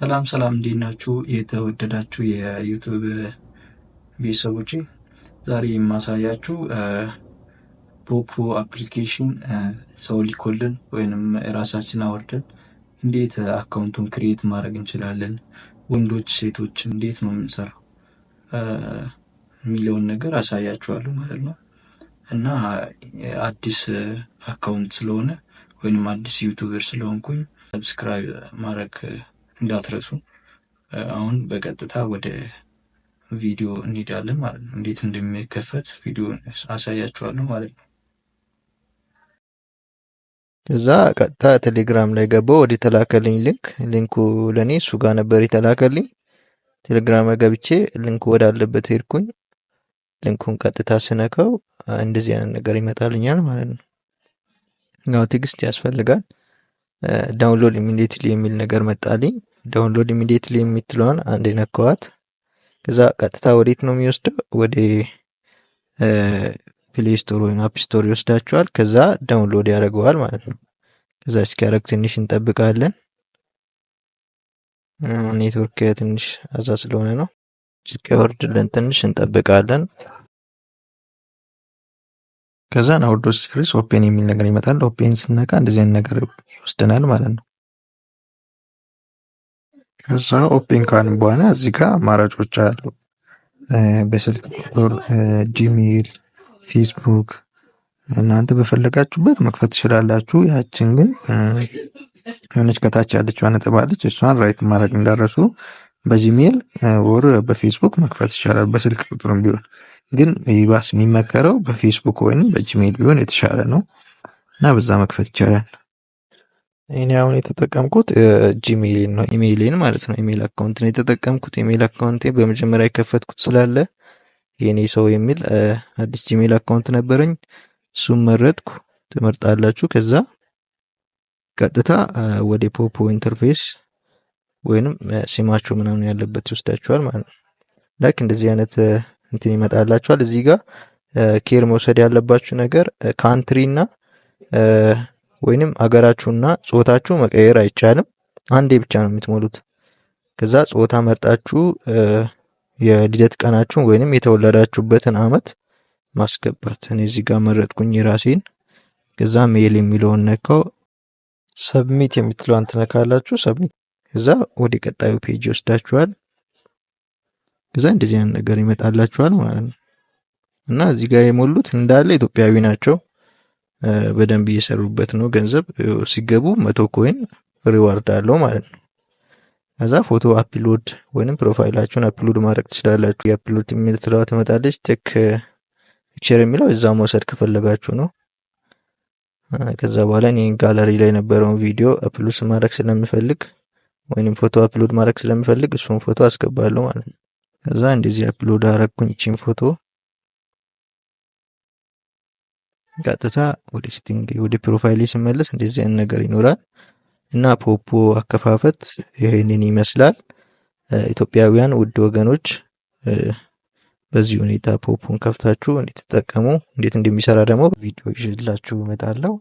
ሰላም ሰላም እንዴት ናችሁ? የተወደዳችሁ የዩቲዩብ ቤተሰቦቼ ዛሬ የማሳያችሁ ፖፖ አፕሊኬሽን ሰው ልኮልን ወይንም ራሳችን አወርደን እንዴት አካውንቱን ክሬት ማድረግ እንችላለን፣ ወንዶች ሴቶች እንዴት ነው የምንሰራው የሚለውን ነገር አሳያችኋለሁ ማለት ነው። እና አዲስ አካውንት ስለሆነ ወይንም አዲስ ዩቲዩበር ስለሆንኩኝ ሰብስክራይብ ማድረግ እንዳትረሱ። አሁን በቀጥታ ወደ ቪዲዮ እንሄዳለን ማለት ነው። እንዴት እንደሚከፈት ቪዲዮን አሳያችኋለሁ ማለት ነው። ከዛ ቀጥታ ቴሌግራም ላይ ገባው ወደ ተላከልኝ ሊንኩ ለኔ እሱ ጋር ነበር የተላከልኝ። ቴሌግራም ላይ ገብቼ ሊንኩ ወዳለበት ሄድኩኝ። ሊንኩን ቀጥታ ስነካው እንደዚህ አይነት ነገር ይመጣልኛል ማለት ነው። ያው ትዕግስት ያስፈልጋል። ዳውንሎድ ኢሚዲየትሊ የሚል ነገር መጣልኝ። ዳውንሎድ ኢሚዲየትሊ የምትለዋን አንዴ ነካዋት። ከዛ ቀጥታ ወዴት ነው የሚወስደው? ወደ ፕሌይ ስቶር ወይም አፕ ስቶር ይወስዳችኋል። ከዛ ዳውንሎድ ያደርገዋል ማለት ነው። ከዛ እስኪያደርግ ትንሽ እንጠብቃለን። ኔትወርክ ትንሽ አዛ ስለሆነ ነው። እስኪወርድልን ትንሽ እንጠብቃለን። ከዛ አውርዶ ሲጨርስ ኦፔን የሚል ነገር ይመጣል። ኦፔን ስነካ እንደዚህ አይነት ነገር ይወስደናል ማለት ነው። ከዛ ኦፔን ካልን በኋላ እዚህ ጋር አማራጮች አሉ። በስልክ ቁጥር፣ ጂሜል፣ ፌስቡክ እናንተ በፈለጋችሁበት መክፈት ትችላላችሁ። ያችን ግን የሆነች ከታች ያለች ነጥብ አለች፣ እሷን ራይት ማድረግ እንዳረሱ። በጂሜል ወር በፌስቡክ መክፈት ይቻላል። በስልክ ቁጥርም ቢሆን ግን ይባስ የሚመከረው በፌስቡክ ወይም በጂሜል ቢሆን የተሻለ ነው እና በዛ መክፈት ይቻላል። እኔ አሁን የተጠቀምኩት ጂሜይልን ነው፣ ኢሜይልን ማለት ነው። ኢሜይል አካውንት ነው የተጠቀምኩት። ኢሜይል አካውንቴ በመጀመሪያ የከፈትኩት ስላለ የኔ ሰው የሚል አዲስ ጂሜይል አካውንት ነበረኝ። እሱም መረጥኩ። ትመርጣላችሁ። ከዛ ቀጥታ ወደ ፖፖ ኢንተርፌስ ወይንም ሲማችሁ ምናምን ያለበት ይወስዳችኋል ማለት ነው። ላይክ እንደዚህ አይነት እንትን ይመጣላችኋል። እዚህ ጋር ኬር መውሰድ ያለባችሁ ነገር ካንትሪና ወይንም አገራችሁና ጾታችሁ መቀየር አይቻልም። አንዴ ብቻ ነው የምትሞሉት። ከዛ ጾታ መርጣችሁ የልደት ቀናችሁን ወይንም የተወለዳችሁበትን አመት ማስገባት። እኔ እዚህ ጋር መረጥኩኝ የራሴን። ከዛ ሜል የሚለውን ነካው። ሰብሚት የምትለዋን ትነካላችሁ። ሰብሚት። ከዛ ወደ ቀጣዩ ፔጅ ይወስዳችኋል። ከዛ እንደዚህ አይነት ነገር ይመጣላችኋል ማለት ነው። እና እዚህ ጋር የሞሉት እንዳለ ኢትዮጵያዊ ናቸው። በደንብ እየሰሩበት ነው። ገንዘብ ሲገቡ 100 ኮይን ሪዋርድ አለው ማለት ነው። ከዛ ፎቶ አፕሎድ ወይንም ፕሮፋይላችሁን አፕሎድ ማድረግ ትችላላችሁ። የአፕሎድ የሚል ስራው ትመጣለች። ቴክ ፒክቸር የሚለው እዛ መውሰድ ከፈለጋችሁ ነው። ከዛ በኋላ እኔ ጋለሪ ላይ የነበረውን ቪዲዮ አፕሎድ ማድረግ ስለምፈልግ ወይንም ፎቶ አፕሎድ ማድረግ ስለምፈልግ እሱን ፎቶ አስገባለሁ ማለት ነው። ከዛ እንደዚህ አፕሎድ አረግኩኝ እቺን ፎቶ። ቀጥታ ወደ ሴቲንግ ወደ ፕሮፋይል ሲመለስ እንደዚህ አይነት ነገር ይኖራል። እና ፖፖ አከፋፈት ይሄንን ይመስላል። ኢትዮጵያውያን ውድ ወገኖች በዚህ ሁኔታ ፖፖን ከፍታችሁ እንድትጠቀሙ እንዴት እንደሚሰራ ደግሞ ቪዲዮ ይዤላችሁ እመጣለሁ።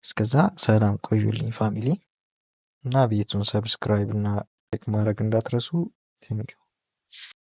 እስከዛ ሰላም ቆዩልኝ ፋሚሊ። እና ቤቱን ሰብስክራይብ እና ላይክ ማድረግ እንዳትረሱ። ቴንኪው